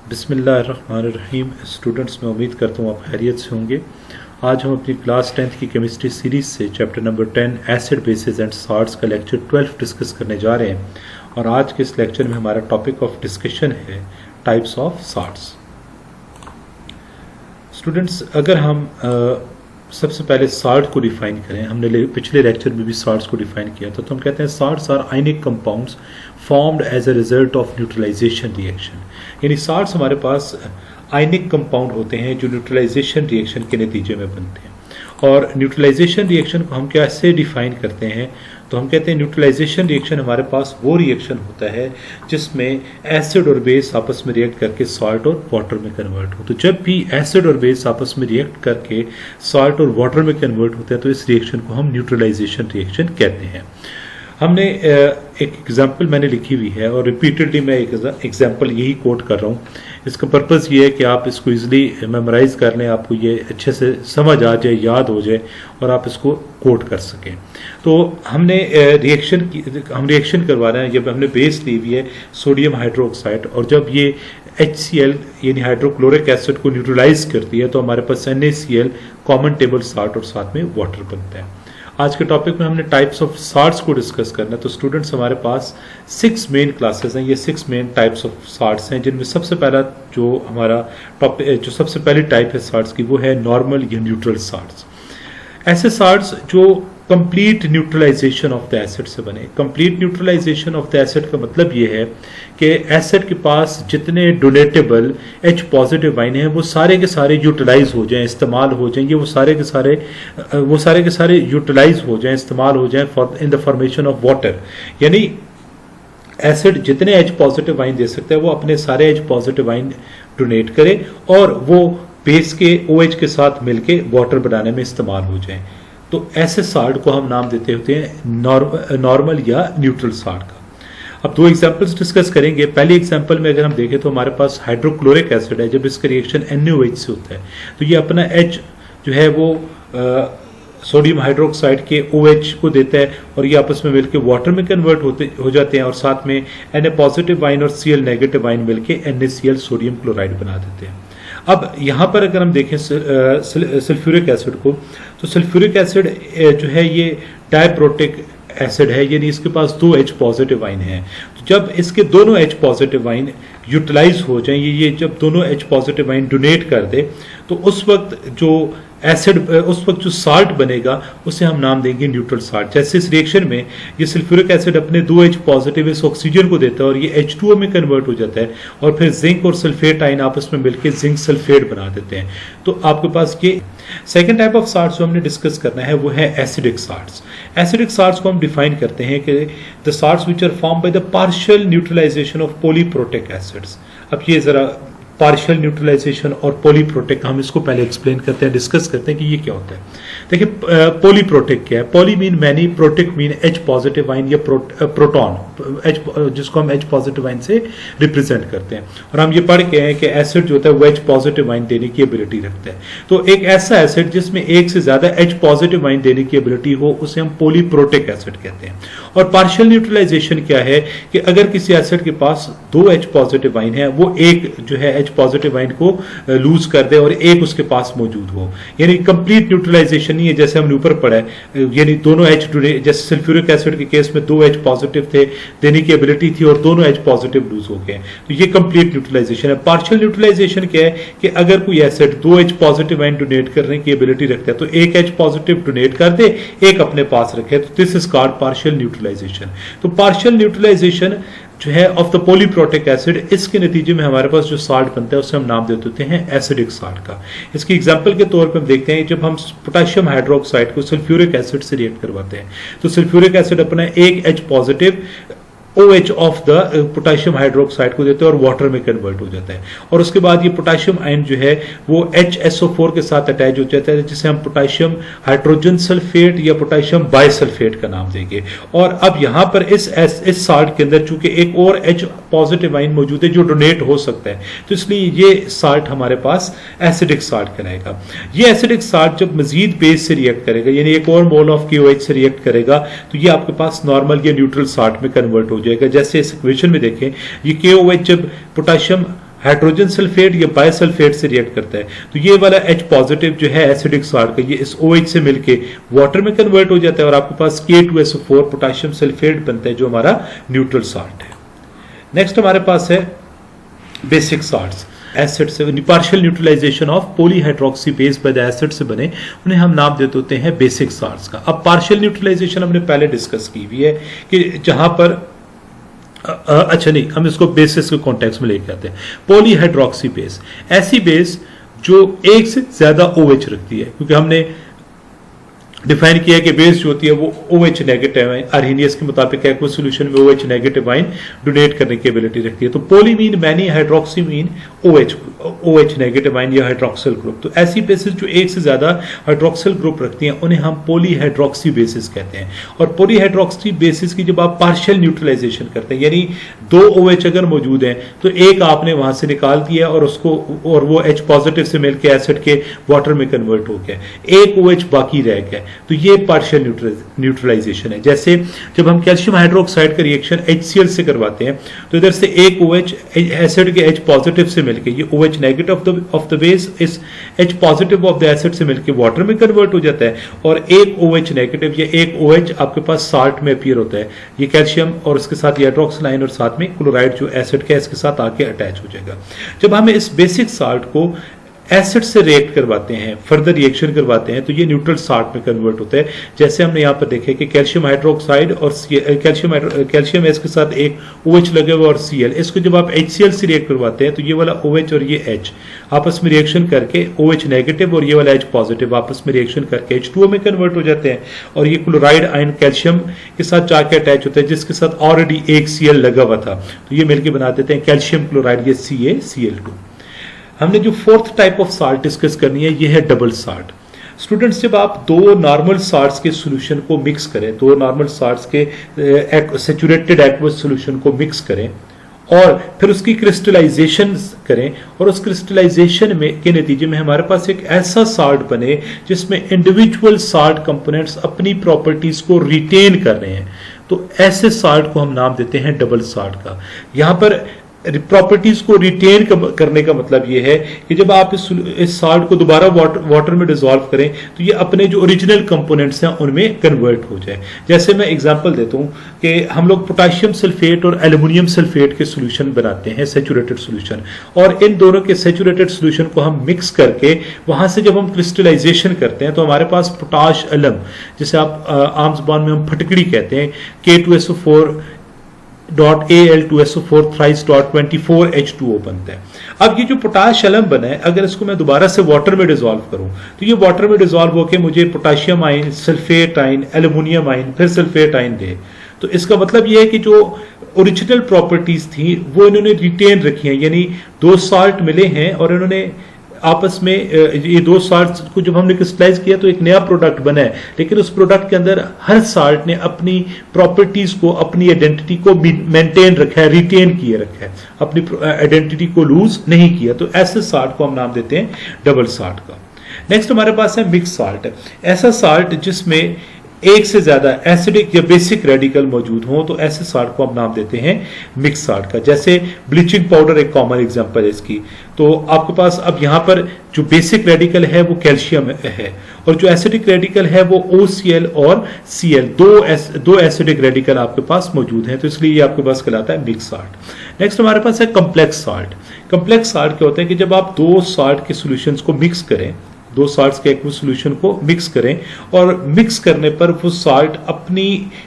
बिस्मिल्लाहिर्रहमानिर्रहीम। स्टूडेंट्स, मैं उम्मीद करता हूँ आप खैरियत से होंगे। आज हम अपनी क्लास 10th की केमिस्ट्री सीरीज़ से chapter number 10 acid basis and salts का लेक्चर 12 डिस्कस करने जा रहे हैं। और आज के इस लेक्चर में हमारा टॉपिक ऑफ डिस्कशन है टाइप्स ऑफ सॉल्ट्स। स्टूडेंट्स, अगर हम सबसे पहले सॉल्ट को डिफाइन करें, हमने पिछले लेक्चर में भी सॉल्ट्स को डिफाइन किया था, तो हम कहते हैं salts are ionic compounds formed as a result of neutralisation reaction. यानी सॉल्ट्स हमारे पास आयनिक कंपाउंड होते हैं जो न्यूट्रलाइजेशन रिएक्शन के नतीजे में बनते हैं। और न्यूट्रलाइजेशन रिएक्शन को हम कैसे डिफाइन करते हैं, तो हम कहते हैं न्यूट्रलाइजेशन रिएक्शन हमारे पास वो रिएक्शन होता है जिसमें एसिड और बेस आपस में रिएक्ट करके सॉल्ट और वाटर में कन्वर्ट हो। तो जब भी एसिड और बेस आपस में रिएक्ट करके सॉल्ट और वाटर में कन्वर्ट होते हैं तो इस रिएक्शन को हम न्यूट्रलाइजेशन रिएक्शन कहते हैं। हमने एक एग्जाम्पल मैंने लिखी हुई है और रिपीटेडली मैं एक एग्जाम्पल यही कोट कर रहा हूँ। इसका पर्पज़ ये है कि आप इसको इजीली मेमोराइज कर लें, आपको ये अच्छे से समझ आ जाए, याद हो जाए और आप इसको कोट कर सकें। तो हमने हम रिएक्शन करवा रहे हैं। जब हमने बेस ली हुई है सोडियम हाइड्रोक्साइड, और जब ये HCl यानी हाइड्रोक्लोरिक एसिड को न्यूट्रलाइज करती है तो हमारे पास NaCl कॉमन टेबल सॉल्ट और साथ में वाटर बनता है। आज के टॉपिक में हमने टाइप्स ऑफ सॉल्ट्स को डिस्कस करना है। तो स्टूडेंट्स, हमारे पास 6 मेन क्लासेस हैं। ये 6 मेन टाइप्स ऑफ सॉल्ट्स हैं, जिनमें सबसे पहला जो हमारा टॉपिक जो सबसे पहली टाइप है सॉल्ट्स की, वो है नॉर्मल या न्यूट्रल सॉल्ट्स। ऐसे सॉल्ट्स जो complete neutralisation of the acid से बने। Complete neutralisation of the acid का मतलब ये है कि एसिड के पास जितने डोनेटेबल H पॉजिटिव आयन हैं वो सारे के सारे यूटिलाइज हो जाएं, इस्तेमाल हो जाएं। ये वो सारे के सारे यूटिलाइज हो जाएं, इस्तेमाल हो जाएं in the formation of water. यानी एसिड जितने H पॉजिटिव आयन दे सकता है वो अपने सारे H पॉजिटिव आयन डोनेट करे और वो बेस के OH के साथ मिलके वाटर बनाने में इस्तेमाल हो जाएं। तो ऐसे सॉल्ट को हम नाम देते होते हैं नॉर्मल या न्यूट्रल सॉल्ट का। अब 2 एग्जांपल्स डिस्कस करेंगे। पहले एग्जांपल में अगर हम देखें तो हमारे पास हाइड्रोक्लोरिक एसिड है। जब इसका रिएक्शन NaOH से होता है तो ये अपना H जो है वो सोडियम हाइड्रोक्साइड के OH को देता है और ये आपस में मिलकर वाटर में कन्वर्ट हो जाते हैं और साथ में Na पॉजिटिव आयन और Cl नेगेटिव आयन मिलकर NaCl सोडियम क्लोराइड बना देते हैं। अब यहाँ पर अगर हम देखें सल्फ्यूरिक एसिड को, तो सल्फ्यूरिक एसिड जो है ये डाइप्रोटिक एसिड है, यानी इसके पास 2 H पॉजिटिव आयन हैं। तो जब इसके दोनों H पॉजिटिव आयन यूटिलाइज हो जाएं, ये जब दोनों H पॉजिटिव आयन डोनेट कर दे तो उस वक्त जो साल्ट बनेगा उसे हम नाम देंगे न्यूट्रल साल्ट। जैसे इस रिएक्शन में ये सल्फ्यूरिक एसिड अपने 2 H पॉजिटिव इस ऑक्सीजन को देता है और ये H2O में कन्वर्ट हो जाता है और फिर जिंक और सल्फेट आयन आपस में मिलकर जिंक सल्फेट बना देते हैं। तो आपके पास ये सेकेंड टाइप ऑफ साल्ट्स जो हमने डिस्कस करना है वो है एसिडिक साल्ट्स। एसिडिक साल्ट्स को हम डिफाइन करते हैं कि the salts which are form by the partial neutralisation of polyprotic acids. अब ये जरा पार्शियल न्यूट्रलाइजेशन और पॉलीप्रोटिक हम इसको पहले एक्सप्लेन करते हैं, डिस्कस करते हैं कि ये क्या होता है। देखिए, पॉलीप्रोटिक क्या है? Poly mean many, protic mean H positive ion या प्रोटॉन, जिसको हम H पॉजिटिव आयन से रिप्रेजेंट करते हैं। और हम ये पढ़ के हैं कि एसिड जो होता है वो H पॉजिटिव आयन देने की एबिलिटी रखता है। तो एक ऐसा एसिड जिसमें एक से ज्यादा H पॉजिटिव आयन देने की एबिलिटी हो उसे हम पॉलीप्रोटिक एसिड कहते हैं। और पार्शियल न्यूट्रलाइजेशन क्या है कि अगर किसी एसिड के पास 2 H पॉजिटिव आयन है, वो एक जो है H पॉजिटिव आयन को लूज कर दे और एक उसके पास मौजूद हो। यानी कंप्लीट न्यूट्रलाइजेशन नहीं है जैसे हमने ऊपर पढ़ा है, यानी दोनों H जैसे सल्फ्यूरिक एसिड के केस में 2 H पॉजिटिव थे, देने की एबिलिटी थी और दोनों H पॉजिटिव लूज हो गए। तो ये कंप्लीट न्यूट्रलाइजेशन है। पार्शियल न्यूट्रलाइजेशन क्या है कि अगर कोई acid 2 H positive ion donate करने की एबिलिटी रखता है तो एक H पॉजिटिव डोनेट कर दे, एक अपने पास रखे, तो this is called partial neutralisation. तो पार्शियल न्यूट्रलाइजेशन जो है ऑफ द पॉलीप्रोटिक एसिड, इसके नतीजे में हमारे पास जो साल्ट बनता है उसे हम नाम देते हैं एसिडिक साल्ट का। इसकी एग्जांपल के तौर पर हम देखते हैं जब हम पोटेशियम हाइड्रोक्साइड को सल्फ्यूरिक एसिड से रिएक्ट करवाते हैं तो सल्फ्यूरिक एसिड अपना एक H positive OH of the potassium hydroxide को देते हैं और वाटर में कन्वर्ट हो जाता है। और उसके बाद ये पोटेशियम आयन जो है वो HSO4 के साथ अटैच हो जाता है, जिसे हम पोटेशियम हाइड्रोजन सल्फेट या पोटेशियम बाइसल्फेट का नाम देंगे। और अब यहाँ पर इस साल्ट के अंदर चूंकि एक और H पॉजिटिव आयन मौजूद है जो डोनेट हो सकता है, तो इसलिए ये साल्ट हमारे पास एसिडिक साल्ट कहलाएगा। ये एसिडिक साल्ट जब मजीद बेस से रिएक्ट करेगा, यानी एक और मोल ऑफ KOH से रिएक्ट करेगा, तो ये आपके पास नॉर्मल या न्यूट्रल साल्ट में कन्वर्ट हो जाएगा। जैसे इस इक्वेशन में देखें, ये KOH जब पोटेशियम हाइड्रोजन सल्फेट या बायोसल्फेट से रिएक्ट करता है, तो ये वाला H पॉजिटिव जो है एसिडिक साल्ट का, ये इस OH से मिलके वाटर में कन्वर्ट हो जाता है और आपके पास K2SO4 पोटेशियम सल्फेट बनता है जो हमारा न्यूट्रल साल्ट है। नेक्स्ट हमारे पास है बेसिक साल्ट्स। एसिड से partial neutralisation of polyhydroxy base by the acid से बने, उन्हें हम नाम देते होते हैं बेसिक साल्ट्स का। अब पार्शियल न्यूट्रलाइजेशन हमने पहले डिस्कस की हुई है कि जहां पर अच्छा नहीं, हम इसको बेसिस के कॉन्टेक्स्ट में लेके आते हैं। पॉलीहाइड्रोक्सी बेस, ऐसी बेस जो एक से ज्यादा OH रखती है, क्योंकि हमने डिफाइन किया कि बेस जो होती है वो OH नेगेटिव है, अर्हेनियस के मुताबिक एक्वस सॉल्यूशन में OH नेगेटिव आयन डोनेट करने की एबिलिटी रखती है। तो poly mean many, hydroxy mean OH negative ion या हाइड्रोक्सिल ग्रुप। तो ऐसी बेसिस जो एक से ज्यादा हाइड्रोक्सिल ग्रुप रखती हैं उन्हें हम पॉलीहाइड्रोक्सी बेसिस कहते हैं। और पॉलीहाइड्रोक्सी बेसिस की जब आप पार्शियल न्यूट्रलाइजेशन करते हैं, यानी दो OH अगर मौजूद हैं तो एक आपने वहां से निकाल दिया और उसको, और वो H पॉजिटिव से मिलकर एसिड के वाटर में कन्वर्ट हो गया, एक OH बाकी रह गया, तो ये पार्शियल न्यूट्रलाइजेशन है। जैसे जब हम कैल्शियम हाइड्रोक्साइड का रिएक्शन HCl से करवाते हैं तो इधर से एक OH एसिड के H पॉजिटिव से मिलके, ये OH negative of the base इस H positive of the acid से मिलके वाटर में कन्वर्ट हो जाता है, और एक OH नेगेटिव या एक OH आपके पास साल्ट में अपीयर होता है, ये कैल्शियम और इसके साथ हाइड्रोक्सिल आयन और साथ में क्लोराइड जो एसिड का इसके साथ आके अटैच हो जाएगा। जब हम इस बेसिक साल्ट को एसिड से रिएक्ट करवाते हैं, फर्दर रिएक्शन करवाते हैं, तो ये न्यूट्रल साल्ट में कन्वर्ट होता है। जैसे हमने यहाँ पर देखे कि कैल्शियम हाइड्रोक्साइड और कैल्शियम एस के साथ एक OH लगे हुआ और Cl, इसको जब आप HCl से रिएक्ट करवाते हैं तो ये वाला OH और ये H आपस में रिएक्शन करके OH नेगेटिव और ये वाला H पॉजिटिव आपस में रिएक्शन करके H2O में कन्वर्ट हो जाते हैं, और ये क्लोराइड आयन कैल्शियम के साथ जाके अटैच होता है जिसके साथ ऑलरेडी एक Cl लगा हुआ था, तो ये मिलकर बना देते हैं कैल्शियम क्लोराइड, ये CaCl2। हमने जो fourth type of salt discuss करनी है ये है डबल साल्ट। स्टूडेंट्स, जब आप दो नॉर्मल साल्ट्स के सॉल्यूशन को मिक्स करें, दो नॉर्मल साल्ट्स के सैचुरेटेड एक्वस सॉल्यूशन को मिक्स करें और फिर उसकी क्रिस्टलाइजेशन करें, और उस क्रिस्टलाइजेशन में के नतीजे में हमारे पास एक ऐसा साल्ट बने जिसमें इंडिविजुअल साल्ट कंपोनेंट्स अपनी प्रॉपर्टीज को रिटेन कर रहे हैं, तो ऐसे साल्ट को हम नाम देते हैं डबल साल्ट का। यहां पर प्रॉपर्टीज को रिटेन करने का मतलब यह है कि जब आप इस साल्ट को दोबारा वाटर में डिसॉल्व करें तो ये अपने जो ओरिजिनल कंपोनेंट्स हैं उनमें कन्वर्ट हो जाए। जैसे मैं एग्जांपल देता हूं कि हम लोग पोटेशियम सल्फेट और एल्युमिनियम सल्फेट के सॉल्यूशन बनाते हैं, सैचुरेटेड सॉल्यूशन, और इन दोनों के सैचुरेटेड सॉल्यूशन को हम मिक्स करके वहां से जब हम क्रिस्टलाइजेशन करते हैं तो हमारे पास पोटाश अलम, जिसे आप आम जुबान में हम फटकड़ी कहते हैं, K2SO4 Al2SO4 thrice 24 H2O बनता है। अब ये जो पोटाश अलम बना है, अगर इसको मैं दोबारा से वाटर में डिसॉल्व करूं तो ये वाटर में डिसॉल्व होकर मुझे potassium ion, sulphate ion, aluminium ion, फिर सल्फेट आयन दे। तो इसका मतलब ये है कि जो ओरिजिनल प्रॉपर्टीज थी वो इन्होंने रिटेन रखी हैं, यानी दो साल्ट मिले हैं और इन्होंने आपस में, ये दो साल्ट को जब हमने क्रिस्टलाइज किया तो एक नया प्रोडक्ट बना है, लेकिन उस प्रोडक्ट के अंदर हर साल्ट ने अपनी प्रॉपर्टीज को, अपनी आइडेंटिटी को मेंटेन रखा है, रिटेन किए रखा है, अपनी आइडेंटिटी को लूज नहीं किया। तो ऐसे साल्ट को हम नाम देते हैं डबल साल्ट का। नेक्स्ट हमारे पास है मिक्स साल्ट। ऐसा साल्ट जिसमें एक से ज्यादा एसिडिक या बेसिक रेडिकल मौजूद हो, तो ऐसे साल्ट को हम नाम देते हैं मिक्स साल्ट का। जैसे ब्लीचिंग पाउडर एक कॉमन एग्जांपल है इसकी। तो आपके पास अब यहां पर जो बेसिक रेडिकल है वो कैल्शियम है, और जो एसिडिक रेडिकल है वो OCl और Cl, दो एसिडिक रेडिकल आपके पास मौजूद हैं, तो इसलिए ये आपके पास कहलाता है मिक्स साल्ट। नेक्स्ट हमारे पास है कॉम्प्लेक्स साल्ट। कॉम्प्लेक्स साल्ट क्या होता है कि जब आप दो साल्ट के सॉल्यूशंस को मिक्स करें, दो साल्ट्स के एक्वस सॉल्यूशन को मिक्स करें, और मिक्स करने पर वो साल्ट अपनी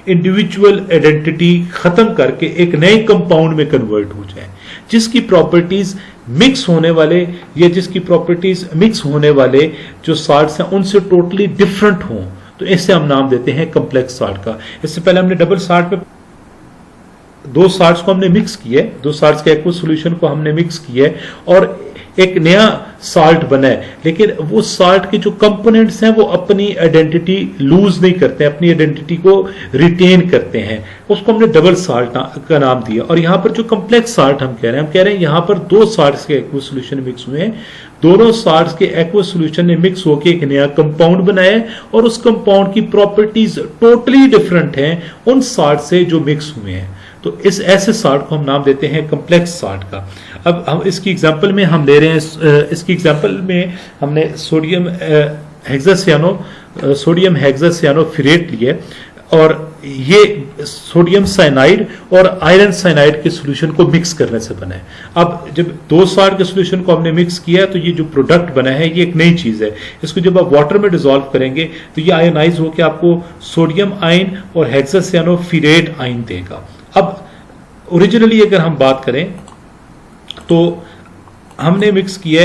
इंडिविजुअल आइडेंटिटी खत्म करके एक नए कंपाउंड में कन्वर्ट हो जाए, जिसकी प्रॉपर्टीज मिक्स होने वाले या जिसकी प्रॉपर्टीज मिक्स होने वाले जो साल्ट्स हैं उनसे टोटली डिफरेंट हों, तो इससे हम नाम देते हैं कॉम्प्लेक्स साल्ट का। इससे पहले हमने डबल साल्ट में दो साल्ट्स को हमने मिक्स किया है, दो साल्ट्स के एक्वस सॉल्यूशन को हमने मिक्स किया है और एक नया साल्ट बना है, लेकिन वो साल्ट के जो कंपोनेंट्स हैं वो अपनी आइडेंटिटी लूज नहीं करते हैं, अपनी आइडेंटिटी को रिटेन करते हैं, उसको हमने डबल साल्ट का नाम दिया। और यहां पर जो कॉम्प्लेक्स साल्ट हम कह रहे हैं यहां पर दो साल्ट्स के एक्वस सॉल्यूशन मिक्स हुए हैं, दोनों साल्ट्स के एक्वस सॉल्यूशन ने मिक्स होकर एक नया कंपाउंड बनाया है, और उस कंपाउंड की प्रॉपर्टीज टोटली डिफरेंट हैं उन साल्ट से जो मिक्स हुए हैं, तो इस ऐसे साल्ट को हम नाम देते हैं कॉम्प्लेक्स साल्ट का। अब हम इसकी एग्जांपल में हम ले रहे हैं, इसकी एग्जांपल में हमने सोडियम हेक्सासियानोफिरेट लिए और ये सोडियम साइनाइड और आयरन साइनाइड के सॉल्यूशन को मिक्स करने से बना है। अब जब दो सॉल्ट के सॉल्यूशन को हमने मिक्स किया तो ये जो प्रोडक्ट बना है ये एक नई चीज है। इसको जब आप वाटर में डिसॉल्व करेंगे तो ये आयोनाइज होकर आपको सोडियम आयन और हेक्सासियानोफिरेट आयन देगा। अब ओरिजिनली अगर हम बात करें तो हमने मिक्स किया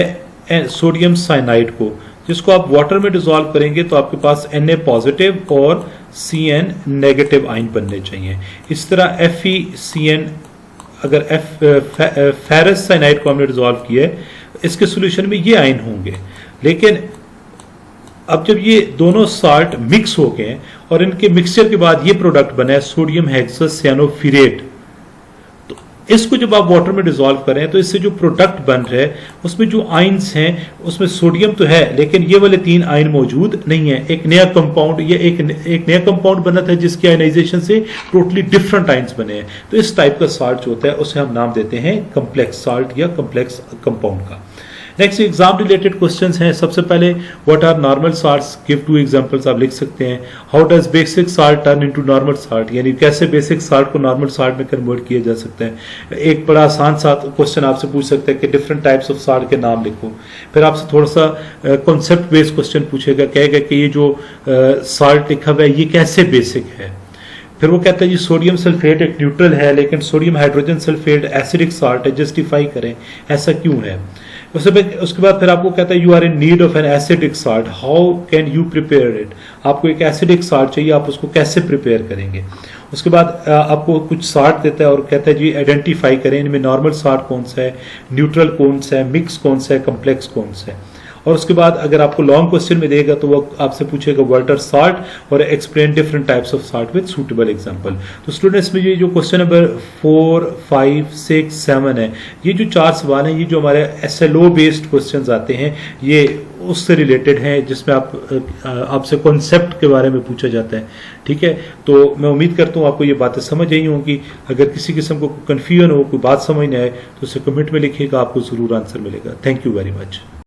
है सोडियम साइनाइड को, जिसको आप वाटर में डिसॉल्व करेंगे तो आपके पास Na पॉजिटिव और Cn नेगेटिव आयन बनने चाहिए। इस तरह FeCN, अगर फेरस साइनाइड को हमने डिसॉल्व किया है इसके सॉल्यूशन में ये आयन होंगे। लेकिन अब जब ये दोनों साल्ट मिक्स हो गए और इनके मिक्सचर के बाद ये प्रोडक्ट बना है सोडियम हेक्सासियानोफिरेट, तो इसको जब आप वाटर में डिसॉल्व करें तो इससे जो प्रोडक्ट बन रहा है उसमें जो आयन्स हैं उसमें सोडियम तो है लेकिन ये वाले 3 आयन मौजूद नहीं है। एक नया कंपाउंड, ये एक नया कंपाउंड बना था जिसकी आयनाइजेशन से टोटली डिफरेंट आयन्स बने हैं। तो इस टाइप का साल्ट जो होता है उसे हम नाम देते हैं कम्प्लेक्स साल्ट या कम्प्लेक्स कंपाउंड का। नेक्स्ट एग्जाम रिलेटेड क्वेश्चंस हैं। सबसे पहले what are normal salts, give 2 examples आप लिख सकते हैं। How does basic salt turn into normal salt, यानी कैसे बेसिक साल्ट को नॉर्मल साल्ट में कन्वर्ट किया जा सकता है। एक बड़ा आसान सा क्वेश्चन आपसे पूछ सकता है कि डिफरेंट टाइप्स ऑफ साल्ट के नाम लिखो। फिर आपसे थोड़ा सा कॉन्सेप्ट बेस्ड क्वेश्चन पूछेगा, कहेगा कि ये जो साल्ट लिखा हुआ है ये कैसे बेसिक है। फिर वो कहता है जी सोडियम सल्फेट एक न्यूट्रल है लेकिन sodium hydrogen sulphate acidic salt है, जस्टिफाई करें ऐसा क्यों है। उसके बाद फिर आपको कहता है you are in need of an acidic salt, how can you prepare it. आपको एक एसिडिक साल्ट चाहिए, आप उसको कैसे प्रिपेयर करेंगे। उसके बाद आपको कुछ साल्ट देता है और कहता है जी आइडेंटिफाई करें इनमें नॉर्मल साल्ट कौन सा है, न्यूट्रल कौन सा है, मिक्स कौन सा है, कम्प्लेक्स कौन सा है। और उसके बाद अगर आपको लॉन्ग क्वेश्चन में देगा तो वो आपसे पूछेगा व्हाट आर साल्ट और explain different types of salt with suitable example. तो स्टूडेंट्स में ये जो क्वेश्चन नंबर 4, 5, 6, 7 है, ये जो 4 सवाल हैं ये जो हमारे SLO बेस्ड क्वेश्चंस आते हैं ये उससे रिलेटेड हैं जिसमें आपसे कॉन्सेप्ट के बारे में पूछा जाता है। ठीक है, तो मैं उम्मीद करता हूँ आपको ये बातें समझ आई होंगी। अगर किसी किस्म को कन्फ्यूजन हो, कोई बात समझ नहीं आए तो उसे कमेंट में लिखिएगा, आपको जरूर आंसर मिलेगा। Thank you very much.